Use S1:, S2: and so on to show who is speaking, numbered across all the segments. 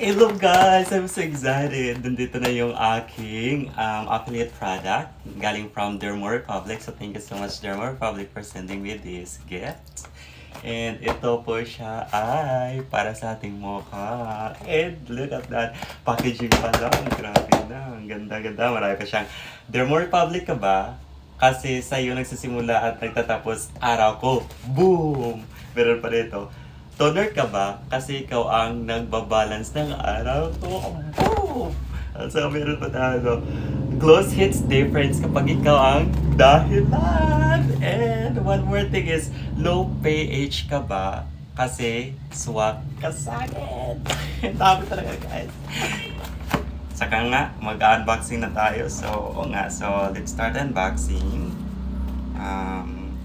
S1: Hello guys! I'm so excited! Nandito na yung aking affiliate product galing from Dermo Republic. So thank you so much Dermo Republic for sending me this gift. And ito po siya ay para sa ating mukha. And look at that! Packaging pa lang. Grabe na. Ang ganda-ganda. Marami pa siyang Dermo Republic ka ba? Kasi sa iyo nagsisimula at nagtatapos araw ko. Boom! Meron pa dito. Toner ka ba? Kasi ikaw ang nagbabalance ng araw ko. Boom! At saka meron pa tayo. Gloss hits difference kapag ikaw ang dahilan. And one more thing is, low pH ka ba? Kasi swak ka sa akin. Dami talaga guys. Saka nga, mag-unboxing na tayo. So, o nga. So, let's start unboxing.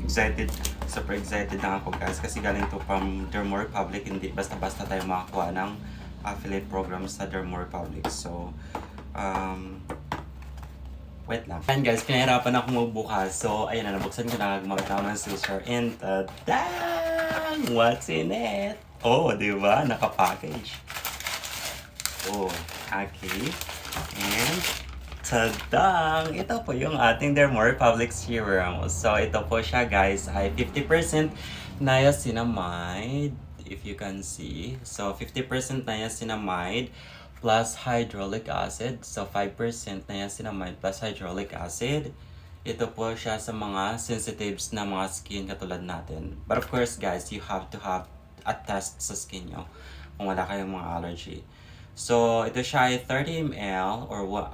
S1: Excited. Super excited na ako guys kasi galing to from Dermo Republic. Hindi basta-basta tayo makakuha ng affiliate program sa Dermo Republic. So, wait lang. Ayan guys, pinahirapan ako magbukas. So, ayan na, nabuksan ko na, gumamit ako ng scissor. And, dang! What's in it? Oh, di ba? Naka-package. Oh, okay. And, tadang! Ito po yung ating Dermo Republic Serum. So, ito po siya guys ay 50% niacinamide. If you can see. So, 50% niacinamide plus hyaluronic acid. So, 5% niacinamide plus hyaluronic acid. Ito po siya sa mga sensitives na mga skin katulad natin. But of course guys, you have to have a test sa skin nyo kung wala kayong mga allergy. So, ito siya ay 30 ml or 1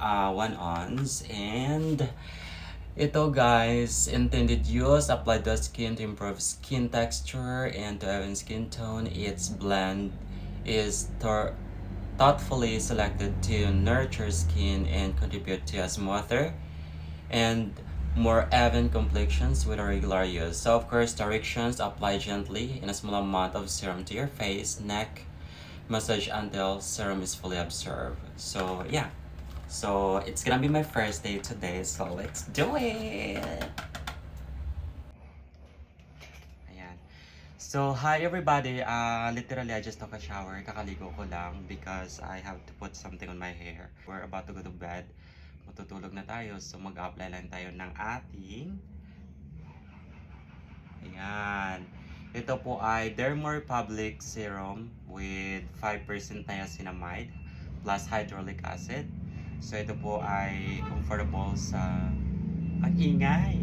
S1: ounce. And ito guys, intended use, applied to skin to improve skin texture and to even skin tone. Its blend is thoughtfully selected to nurture skin and contribute to a smoother and more even complexions with a regular use. So of course, directions: apply gently in a small amount of serum to your face, neck, massage until serum is fully absorbed. So yeah, so it's gonna be my first day today, so let's do it. Ayan. So hi everybody, literally I just took a shower, kakaligo ko lang because I have to put something on my hair. We're about to go to bed, matutulog na tayo, so mag-apply lang tayo ng ating, ayan. Ito po ay Dermo Republic Serum with 5% niacinamide plus hyaluronic acid. So ito po ay comfortable sa ingay.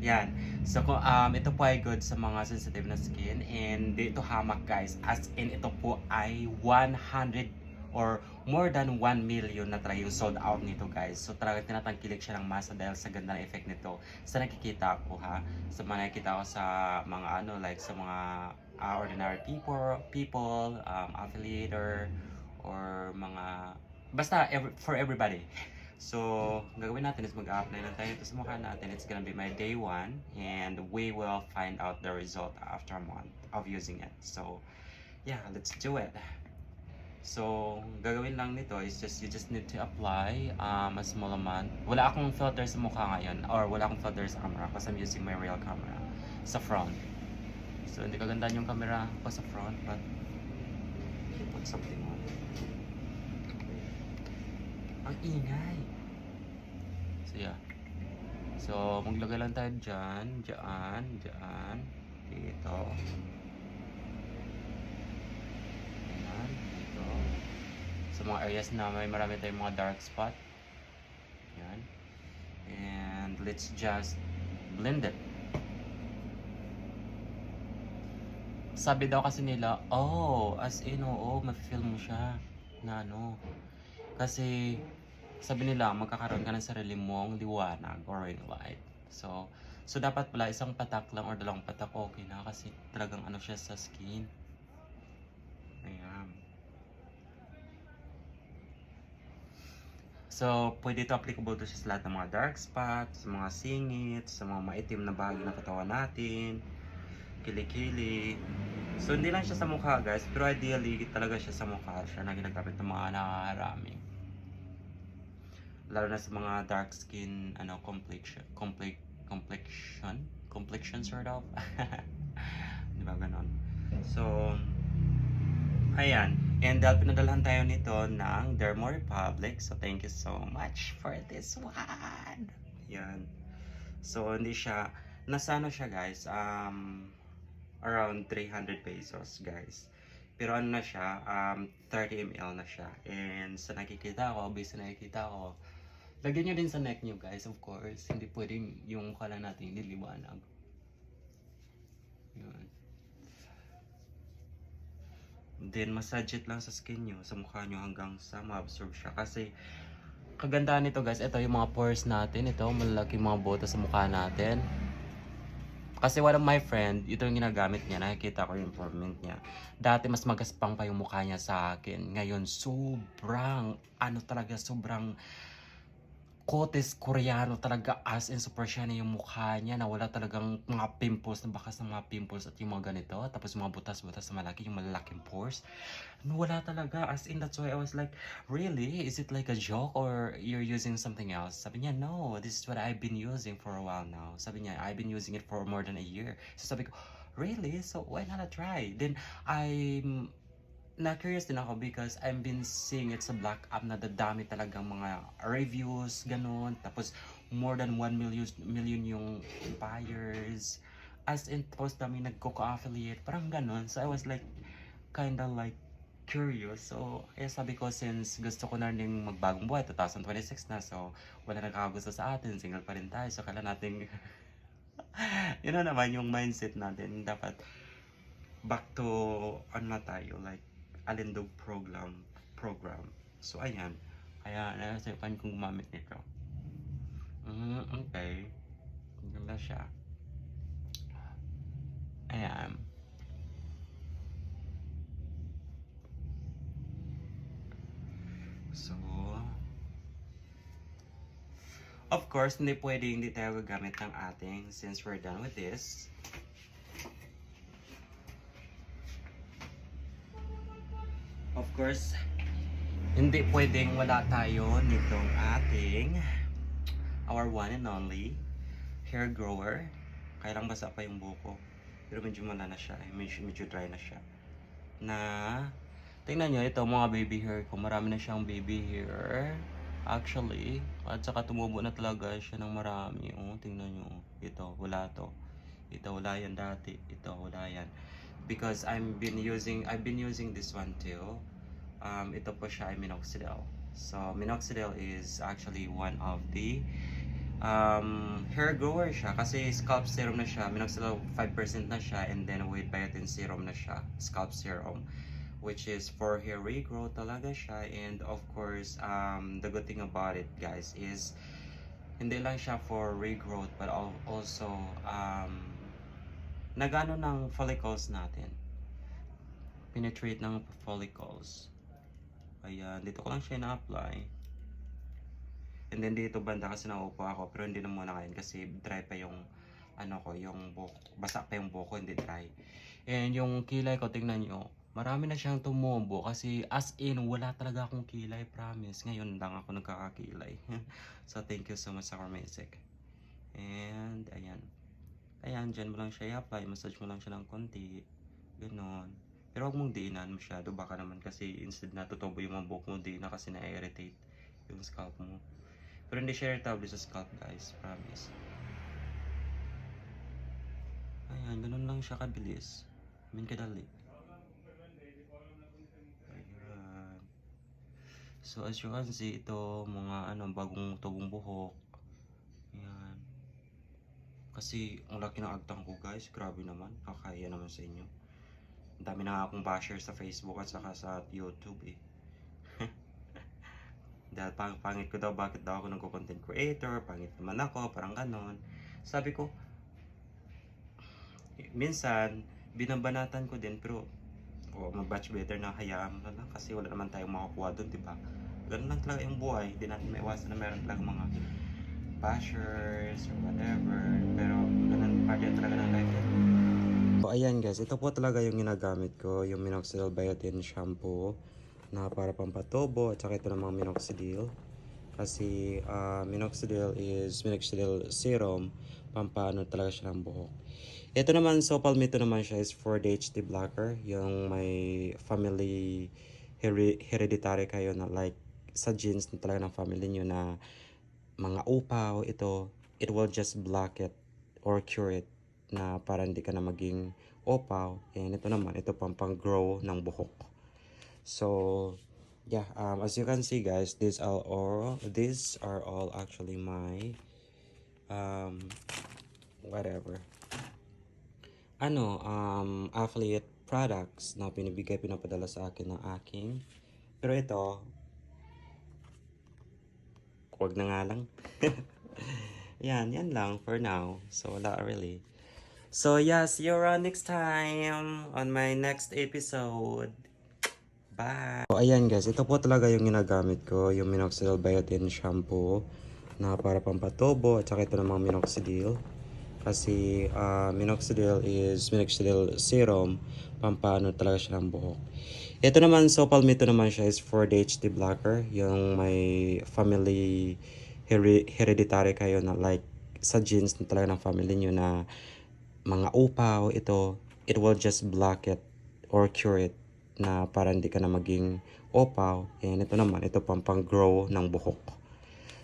S1: Yan. So ito po ay good sa mga sensitive na skin and dito hamak guys. As in ito po ay 100 or more than 1 million na talaga yung sold out nito guys. So talaga tinatangkilik siya ng masa dahil sa ganda ng effect nito. Sa nakikita ko ha, sa mga nakikita ko sa mga ano like sa mga ordinary people, affiliator or mga basta for everybody. So, gagawin natin is mag-apply lang tayo ito sa mukha natin. It's gonna be my day 1 and we will find out the result after a month of using it. So, yeah, let's do it. So, gagawin lang nito is you just need to apply a small amount. Wala akong filter sa mukha ngayon or wala akong filter sa camera because I'm using my real camera sa front. So, hindi kagandaan yung camera ko sa front but you put something on. Ang ingay. So, yeah. So, maglagay lang tayo dyan, dito. Sa mga areas na may marami tayong mga dark spot. Yan. And let's just blend it. Sabi daw kasi nila, oh, as in, oo, ma-feel mo siya na ano. Kasi, sabi nila, magkakaroon ka ng sarili mong liwanag or ring light. So dapat pala isang patak lang or dalawang patak okay na kasi talagang ano siya sa skin. Ayan. So, pwede ito applicable to sa lahat ng mga dark spots, sa mga singit, sa mga maitim na bahagi ng katawan natin, kilikili. So, hindi lang siya sa mukha guys, pero ideally talaga siya sa mukha siya na ginagamit ng mga nakakarami. Lalo na sa mga dark skin, complexion. complexion sort of. Di ba ganon? So, ayan. And dahil pinadalhan tayo nito ng Dermo Republic. So, thank you so much for this one. Yan. So, hindi siya, nasa ano siya guys, around 300 pesos guys. Pero ano na siya, 30 ml na siya. And sa nakikita ko, based sa nakikita ko, lagyan nyo din sa neck nyo guys, of course. Hindi pwedeng yung kala natin liliwanag. Yun. Then, massage it lang sa skin nyo, sa mukha nyo hanggang sa ma-absorb siya. Kasi, kagandahan nito guys, ito yung mga pores natin. Ito, malaki mga butas sa mukha natin. Kasi one of my friend, ito yung ginagamit niya, nakikita ko yung improvement niya. Dati mas magaspang pa yung mukha niya sa akin. Ngayon, sobrang kotes koreano talaga, as in super shiny yung mukha niya, na wala talagang mga pimples, na bakas ng mga pimples at yung mga ganito, tapos mga butas-butas na malaki, yung malalaking pores, wala talaga, as in. That's why I was like, really? Is it like a joke or you're using something else? Sabi niya, no, this is what I've been using for a while now. Sabi niya, I've been using it for more than a year. So sabi ko, really? So why not try? Then na-curious din ako because I've been seeing it sa Black App na dadami talagang mga reviews, ganun. Tapos, more than 1 million yung buyers. As in, tapos dami nagko-affiliate. Parang ganun. So, I was like, kinda like, curious. So, sabi ko, since gusto ko na rin magbagong buhay, 2026 na. So, wala nagkakagusto sa atin. Single pa rin tayo. So, kailan natin, yun na naman yung mindset natin. Dapat, back to, ano na tayo, like, alindog program. So, ayan. Kaya, nasipan kong gumamit nito. Okay. Ganda siya. Ayan. So, of course, hindi tayo gagamit ng ating, since we're done with this. Of course, hindi pwedeng wala tayo nitong ating our one and only hair grower. Kaya lang basa pa yung buko, pero medyo mala na siya, medyo dry na siya. Na tingnan nyo, ito mga baby hair ko, marami na siyang baby hair actually, at saka tumubo na talaga siya ng marami. Tingnan nyo, ito wala to, ito wala yan dati, ito wala yan. Because I've been using this one too. Ito po siya ay minoxidil. So minoxidil is actually one of the hair grower siya, kasi scalp serum na siya. Minoxidil 5% na siya, and then with biotin serum na siya, scalp serum, which is for hair regrowth talaga siya. And of course, the good thing about it guys is hindi lang siya for regrowth, but also nagano ng follicles natin, penetrate ng follicles. Ayan, dito ko lang siya na-apply. And then dito banda kasi naupo ako, pero hindi na muna ngayon kasi dry pa yung yung buhok, basa pa yung buhok, hindi dry. And yung kilay ko, tingnan nyo, marami na siyang tumubo kasi as in, wala talaga akong kilay, promise. Ngayon lang ako nagkakakilay. So thank you so much sa Cormesic. And ayan, dyan mo lang siya i-apply, massage mo lang siya ng konti, ganon. Pero huwag mong diinan masyado, baka naman kasi instead na tutubo yung mga buhok mo, di na kasi na-irritate yung scalp mo. Pero hindi siya irritable sa scalp guys, promise. Ayan, ganun lang siya kabilis. Kadali. Ayan. So as you can see, ito mga bagong tubong buhok. Ayan. Kasi ang laki ng agtang ko guys, grabe naman, kakaya naman sa inyo. Ang dami na akong basher sa Facebook at saka sa YouTube eh. Dahil pangit ko daw, bakit daw ako nagko-content creator, pangit naman ako, parang ganon. Sabi ko, minsan, binabanatan ko din, pero mag-batch better na, hayaan mo na lang kasi wala naman tayong makakuha doon, diba? Ganun lang talaga yung buhay, hindi natin maiwasan na meron talaga mga bashers or whatever, pero ganun pa din talaga ng life. So ayan guys, ito po talaga yung ginagamit ko, yung minoxidil biotin shampoo na para pampatubo, at saka ito ng mga minoxidil. Kasi minoxidil serum, pampaano talaga siya ng buhok. Ito naman, Sopalmito naman siya is for the HD blocker. Yung may family hereditary kayo na like sa genes na talaga ng family nyo na mga upaw, it will just block it or cure it na para hindi ka na maging opaw. And ito naman, ito pang grow ng buhok. So, yeah, as you can see guys, these are all actually my whatever affiliate products na pinapadala sa akin ng aking. Pero ito, wag na nga lang. yan lang for now. So, wala really. So, yeah, see you around next time on my next episode. Bye! So, ayan guys, ito po talaga yung ginagamit ko, yung Minoxidil Biotin Shampoo na para pampatubo at saka ito namang Minoxidil. Kasi minoxidil serum, pampaano talaga siya ng buhok. Ito naman, Sopalmito naman siya is for the HD blocker. Yung may family hereditary kayo na like sa genes na talaga ng family nyo na mga upaw, it will just block it or cure it na para hindi ka na maging opaw. And ito naman, ito pang-grow ng buhok.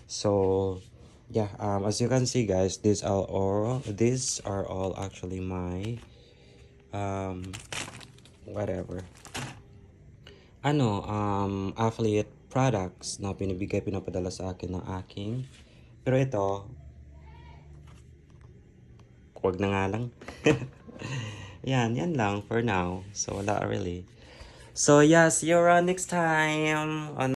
S1: So, yeah, as you can see guys, these are all actually my whatever affiliate products na pinapadala sa akin ng aking. Pero ito, wag na nga lang. yan lang for now. So wala really. So yeah, see you around next time on